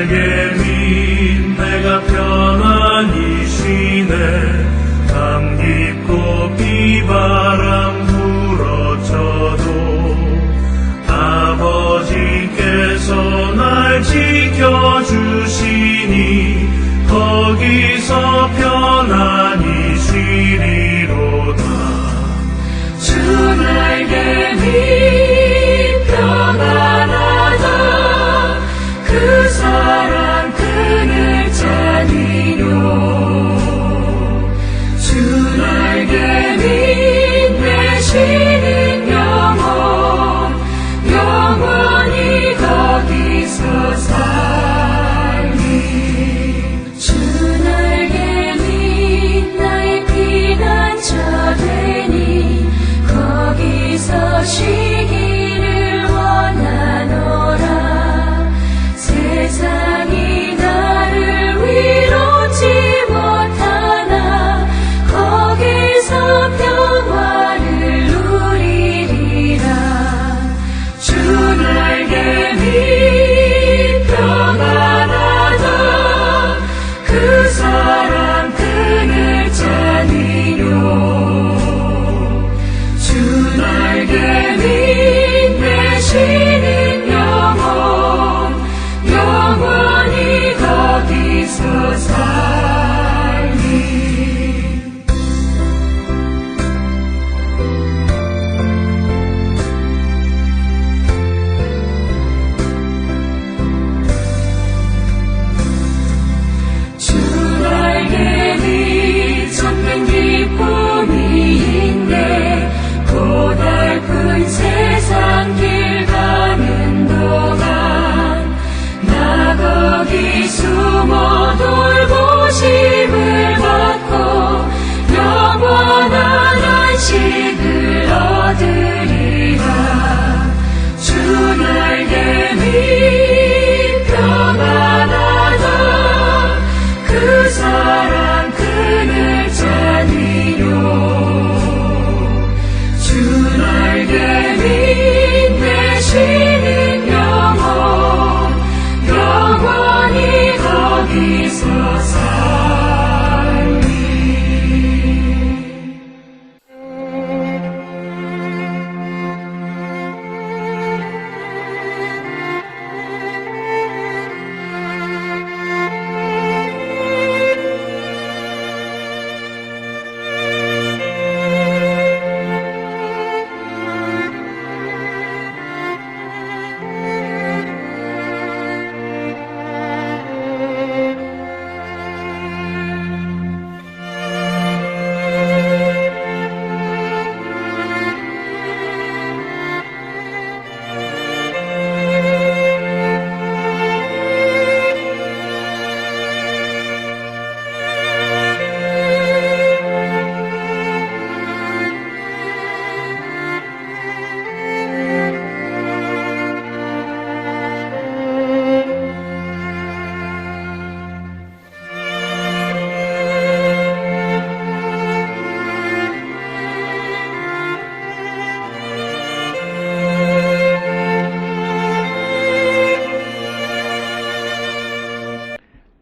내게 민 내가 편안히 쉬네. 감 깊고 비바람 불어쳐도 아버지께서 날 지켜주시니 거기서 편안히 쉬리로다. 주 날개 밑 평안하다. 그 사랑 그늘 자니요. 주 날개 밑 내쉬는 영원히 거기서 살리. 주 날개 밑 나의 피난처 되니 거기서 쉬기를 원하노라. 세상이 나를 위로치 못하나 거기서 평화를 누리리라. 주 날개 밑 평안하다. 그 사랑 그늘 자니요. 주 날개 밑 내쉬는 영원히 거기서 살리. 주 날개 밑 참는 기쁨이 있네. 고달픈 세상 길 가는 동안 나 거기 숨어 돌보심을 받고 영원한 안식을 얻으리라. 주 날개 밑 평안하다. 그 사랑 그늘 자니요. 주 날개 밑 내쉬는 영원히 거기서 살리.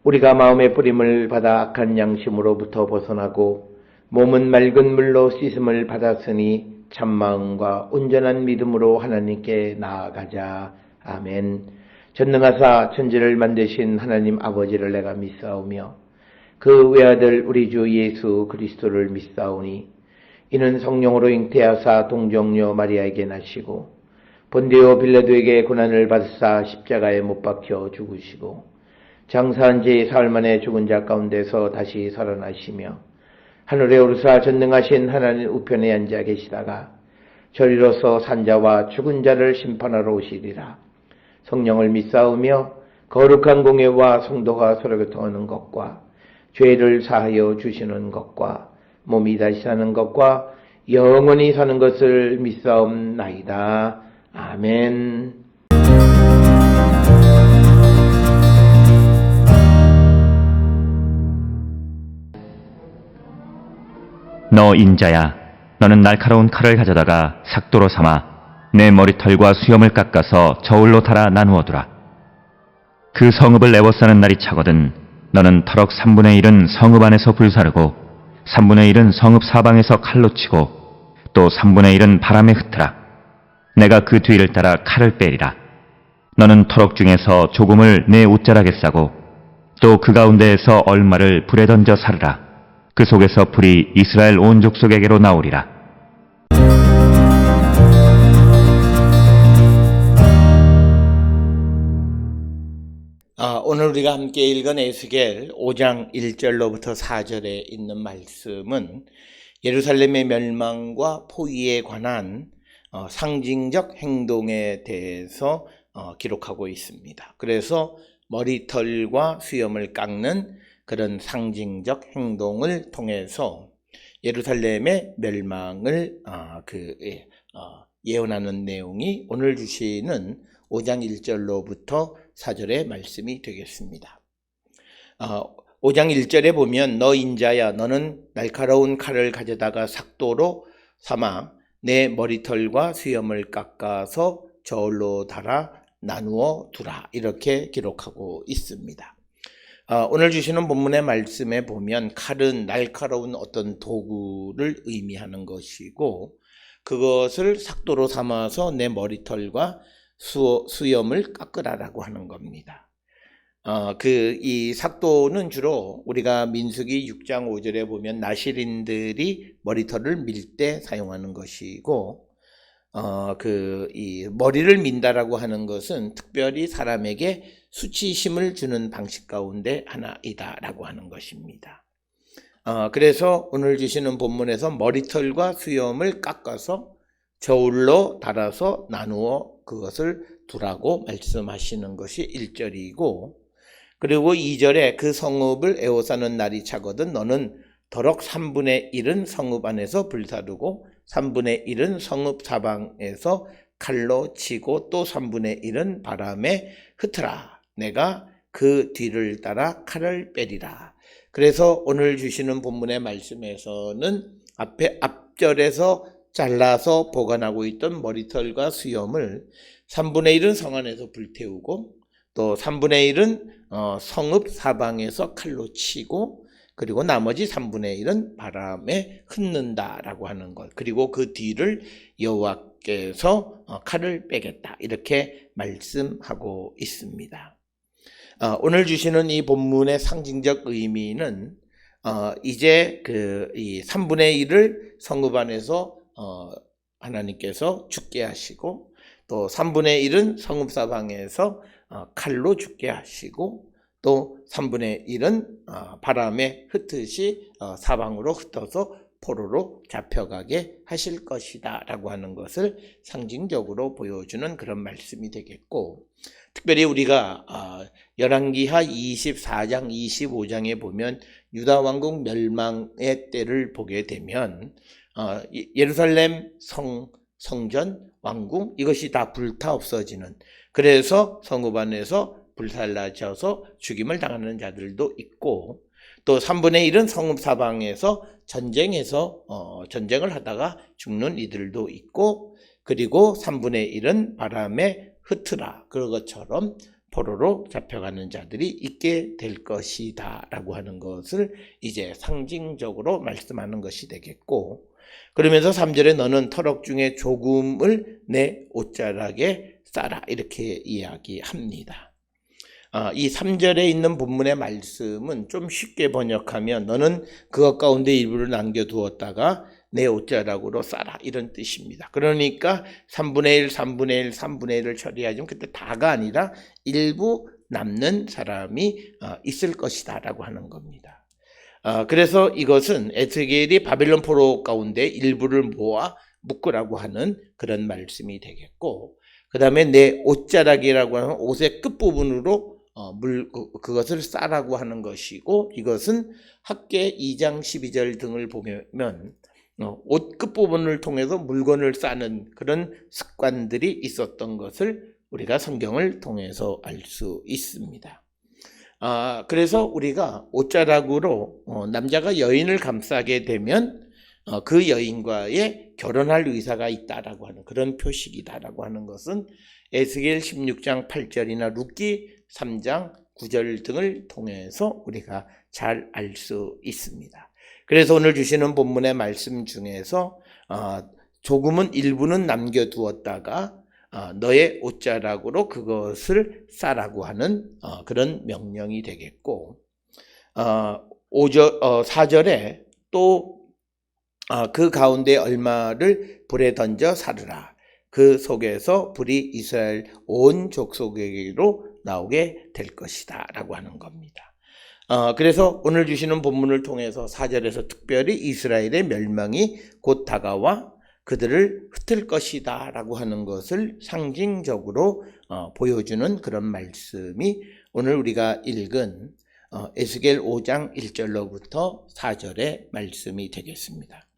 우리가 마음의 뿌림을 받아 악한 양심으로부터 벗어나고 몸은 맑은 물로 씻음을 받았으니 참마음과 온전한 믿음으로 하나님께 나아가자. 아멘. 전능하사 천지를 만드신 하나님 아버지를 내가 믿사오며 그 외아들 우리 주 예수 그리스도를 믿사오니 이는 성령으로 잉태하사 동정녀 마리아에게 나시고 본디오 빌라도에게 고난을 받으사 십자가에 못 박혀 죽으시고 장사한 지 사흘 만에 죽은 자 가운데서 다시 살아나시며 하늘에 오르사 전능하신 하나님 우편에 앉아 계시다가 저리로서 산자와 죽은 자를 심판하러 오시리라. 성령을 믿사오며 거룩한 공예와 성도가 서로 교통하는 것과 죄를 사하여 주시는 것과 몸이 다시 사는 것과 영원히 사는 것을 믿사옵나이다. 아멘. 너 인자야, 너는 날카로운 칼을 가져다가 삭도로 삼아 내 머리털과 수염을 깎아서 저울로 달아 나누어두라. 그 성읍을 에워싸는 날이 차거든 너는 터럭 3분의 1은 성읍 안에서 불사르고 3분의 1은 성읍 사방에서 칼로 치고 또 3분의 1은 바람에 흩으라. 내가 그 뒤를 따라 칼을 빼리라. 너는 터럭 중에서 조금을 내 옷자락에 싸고 또 그 가운데에서 얼마를 불에 던져 사르라. 그 속에서 불이 이스라엘 온 족속에게로 나오리라. 오늘 우리가 함께 읽은 에스겔 5장 1절로부터 4절에 있는 말씀은 예루살렘의 멸망과 포위에 관한 상징적 행동에 대해서 기록하고 있습니다. 그래서 머리털과 수염을 깎는 그런 상징적 행동을 통해서 예루살렘의 멸망을 예언하는 내용이 오늘 주시는 5장 1절로부터 4절의 말씀이 되겠습니다. 5장 1절에 보면 너 인자야 너는 날카로운 칼을 가져다가 삭도로 삼아 내 머리털과 수염을 깎아서 저울로 달아 나누어 두라 이렇게 기록하고 있습니다. 오늘 주시는 본문의 말씀에 보면 칼은 날카로운 어떤 도구를 의미하는 것이고 그것을 삭도로 삼아서 내 머리털과 수염을 깎으라라고 하는 겁니다. 이 삭도는 주로 우리가 민수기 6장 5절에 보면 나실인들이 머리털을 밀 때 사용하는 것이고, 이 머리를 민다라고 하는 것은 특별히 사람에게 수치심을 주는 방식 가운데 하나이다라고 하는 것입니다. 그래서 오늘 주시는 본문에서 머리털과 수염을 깎아서 저울로 달아서 나누어 그것을 두라고 말씀하시는 것이 1절이고, 그리고 2절에 그 성읍을 에워싸는 날이 차거든 너는 더럭 3분의 1은 성읍 안에서 불사르고 3분의 1은 성읍 사방에서 칼로 치고 또 3분의 1은 바람에 흩으라. 내가 그 뒤를 따라 칼을 빼리라. 그래서 오늘 주시는 본문의 말씀에서는 앞절에서 잘라서 보관하고 있던 머리털과 수염을 3분의 1은 성 안에서 불태우고 또 3분의 1은 성읍 사방에서 칼로 치고 그리고 나머지 3분의 1은 바람에 흩는다라고 하는 것. 그리고 그 뒤를 여호와께서 칼을 빼겠다. 이렇게 말씀하고 있습니다. 오늘 주시는 이 본문의 상징적 의미는 이제 이 3분의 1을 성읍 안에서 하나님께서 죽게 하시고 또 3분의 1은 성읍 사방에서 칼로 죽게 하시고 또 3분의 1은 바람에 흩듯이 사방으로 흩어서 포로로 잡혀가게 하실 것이다 라고 하는 것을 상징적으로 보여주는 그런 말씀이 되겠고, 특별히 우리가 열왕기하 24장 25장에 보면 유다 왕국 멸망의 때를 보게 되면 예루살렘 성전 왕궁 이것이 다 불타 없어지는, 그래서 성읍 안에서 불살라져서 죽임을 당하는 자들도 있고 또 3분의 1은 성읍 사방에서 전쟁을 하다가 죽는 이들도 있고 그리고 3분의 1은 바람에 흩으라 그런 것처럼 포로로 잡혀가는 자들이 있게 될 것이다 라고 하는 것을 이제 상징적으로 말씀하는 것이 되겠고, 그러면서 3절에 너는 터럭 중에 조금을 내 옷자락에 싸라 이렇게 이야기합니다. 이 3절에 있는 본문의 말씀은 좀 쉽게 번역하면 너는 그것 가운데 일부를 남겨두었다가 내 옷자락으로 싸라 이런 뜻입니다. 그러니까 3분의 1, 3분의 1, 3분의 1을 처리하지만 그때 다가 아니라 일부 남는 사람이 있을 것이다 라고 하는 겁니다. 그래서 이것은 에스겔이 바벨론 포로 가운데 일부를 모아 묶으라고 하는 그런 말씀이 되겠고, 그 다음에 내 옷자락이라고 하는 옷의 끝부분으로 그것을 싸라고 하는 것이고, 이것은 학계 2장 12절 등을 보면 옷 끝부분을 통해서 물건을 싸는 그런 습관들이 있었던 것을 우리가 성경을 통해서 알 수 있습니다. 그래서 우리가 옷자락으로 남자가 여인을 감싸게 되면 그 여인과의 결혼할 의사가 있다라고 하는 그런 표식이다라고 하는 것은 에스겔 16장 8절이나 룻기 3장 9절 등을 통해서 우리가 잘 알 수 있습니다. 그래서 오늘 주시는 본문의 말씀 중에서 조금은 일부는 남겨두었다가 너의 옷자락으로 그것을 싸라고 하는 그런 명령이 되겠고, 4절에 또 그 가운데 얼마를 불에 던져 사르라. 그 속에서 불이 이스라엘 온 족속에게로 나오게 될 것이다 라고 하는 겁니다. 그래서 오늘 주시는 본문을 통해서 4절에서 특별히 이스라엘의 멸망이 곧 다가와 그들을 흩을 것이다 라고 하는 것을 상징적으로 보여주는 그런 말씀이 오늘 우리가 읽은 에스겔 5장 1절로부터 4절의 말씀이 되겠습니다.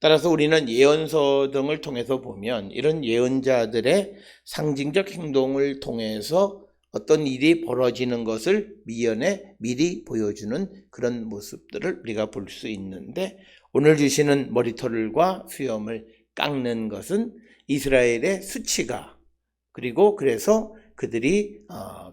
따라서 우리는 예언서 등을 통해서 보면 이런 예언자들의 상징적 행동을 통해서 어떤 일이 벌어지는 것을 미연에 미리 보여주는 그런 모습들을 우리가 볼 수 있는데, 오늘 주시는 머리털과 수염을 깎는 것은 이스라엘의 수치가, 그리고 그래서 그들이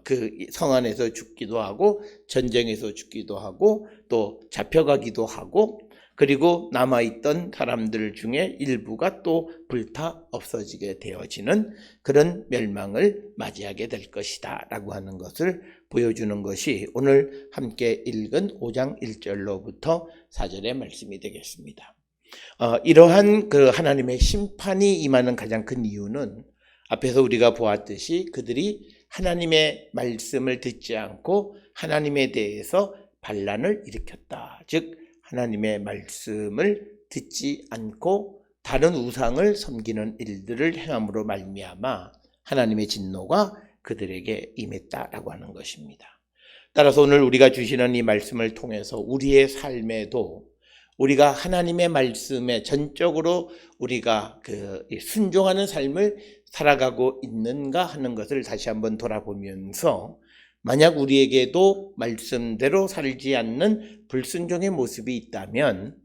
그 성 안에서 죽기도 하고 전쟁에서 죽기도 하고 또 잡혀가기도 하고, 그리고 남아있던 사람들 중에 일부가 또 불타 없어지게 되어지는 그런 멸망을 맞이하게 될 것이다 라고 하는 것을 보여주는 것이 오늘 함께 읽은 5장 1절로부터 4절의 말씀이 되겠습니다. 이러한 그 하나님의 심판이 임하는 가장 큰 이유는 앞에서 우리가 보았듯이 그들이 하나님의 말씀을 듣지 않고 하나님에 대해서 반란을 일으켰다. 즉 하나님의 말씀을 듣지 않고 다른 우상을 섬기는 일들을 행함으로 말미암아 하나님의 진노가 그들에게 임했다라고 하는 것입니다. 따라서 오늘 우리가 주시는 이 말씀을 통해서 우리의 삶에도 우리가 하나님의 말씀에 전적으로 우리가 순종하는 삶을 살아가고 있는가 하는 것을 다시 한번 돌아보면서, 만약 우리에게도 말씀대로 살지 않는 불순종의 모습이 있다면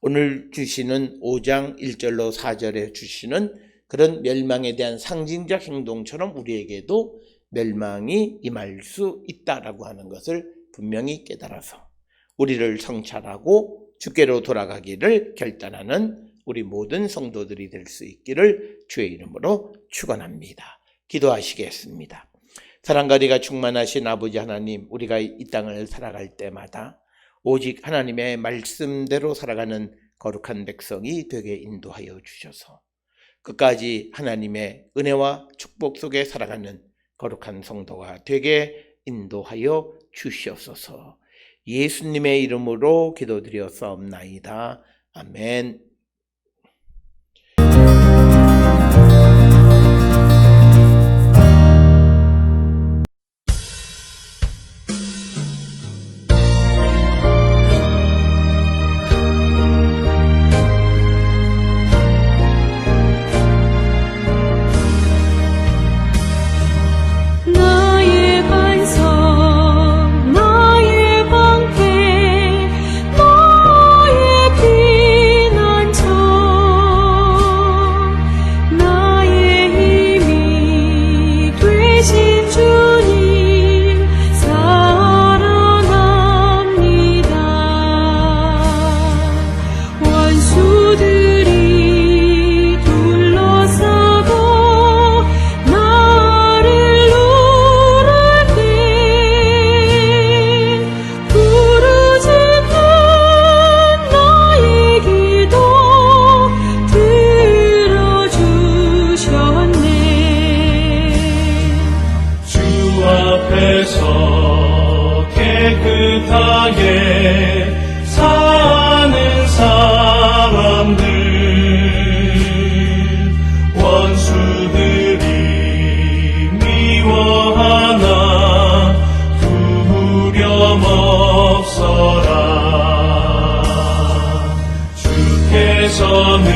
오늘 주시는 5장 1절로 4절에 주시는 그런 멸망에 대한 상징적 행동처럼 우리에게도 멸망이 임할 수 있다라고 하는 것을 분명히 깨달아서 우리를 성찰하고 주께로 돌아가기를 결단하는 우리 모든 성도들이 될 수 있기를 주의 이름으로 축원합니다. 기도하시겠습니다. 사랑과 의가 충만하신 아버지 하나님, 우리가 이 땅을 살아갈 때마다 오직 하나님의 말씀대로 살아가는 거룩한 백성이 되게 인도하여 주셔서 끝까지 하나님의 은혜와 축복 속에 살아가는 거룩한 성도가 되게 인도하여 주시옵소서. 예수님의 이름으로 기도드렸사옵나이다. 아멘. 앞에서 깨끗하게 사는 사람들, 원수들이 미워하나 두려움 없어라. 주께서는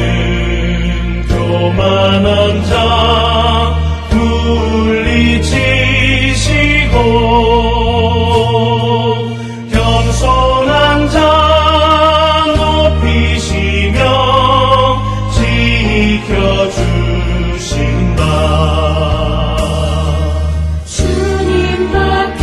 교만한 자 물리치시고 겸손한 자 높이시며 지켜주신다. 주님 밖에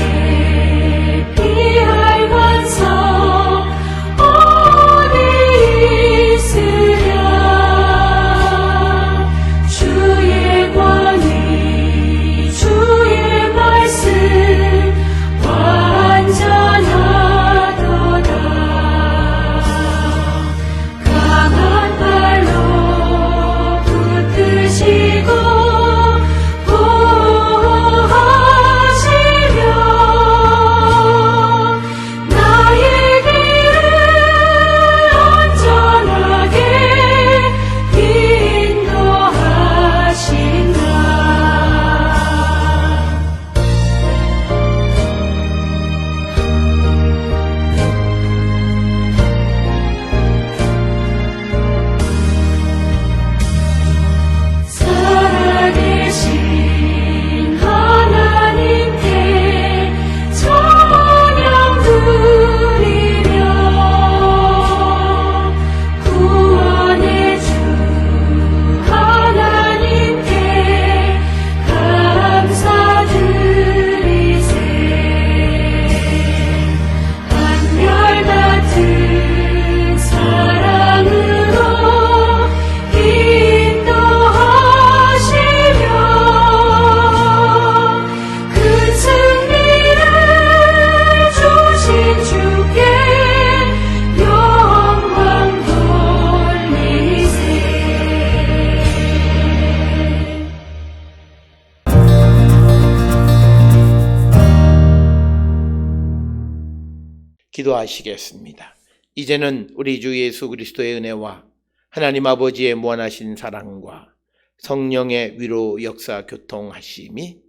기도하시겠습니다. 이제는 우리 주 예수 그리스도의 은혜와 하나님 아버지의 무한하신 사랑과 성령의 위로 역사 교통하심이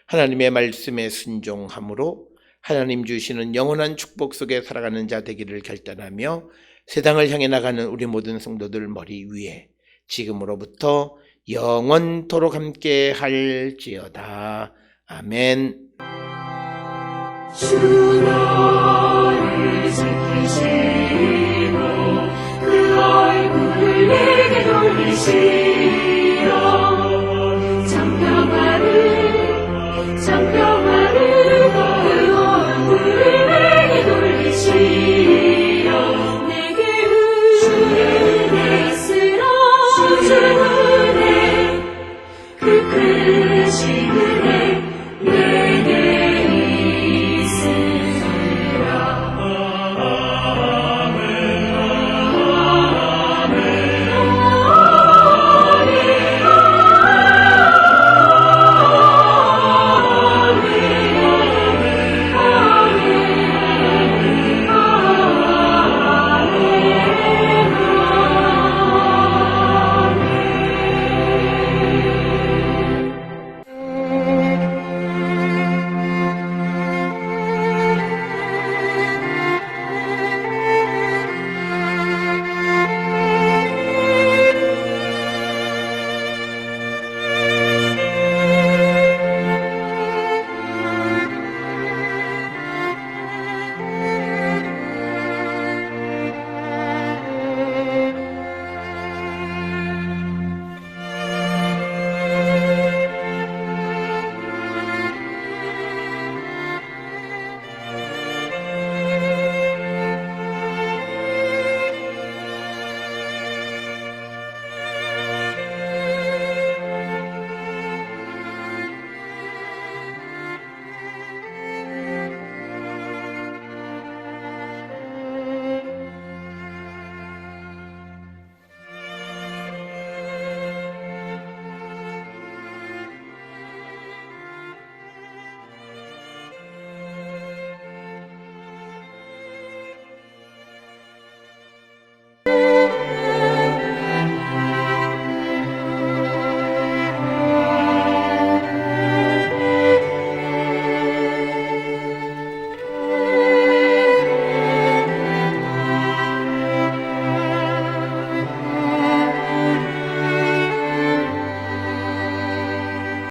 하나님의 말씀에 순종함으로 하나님 주시는 영원한 축복 속에 살아가는 자 되기를 결단하며 세상을 향해 나가는 우리 모든 성도들 머리 위에 지금으로부터 영원토록 함께 할지어다. 아멘. 주 너를 지키시고 그 얼굴을 내게 돌리시고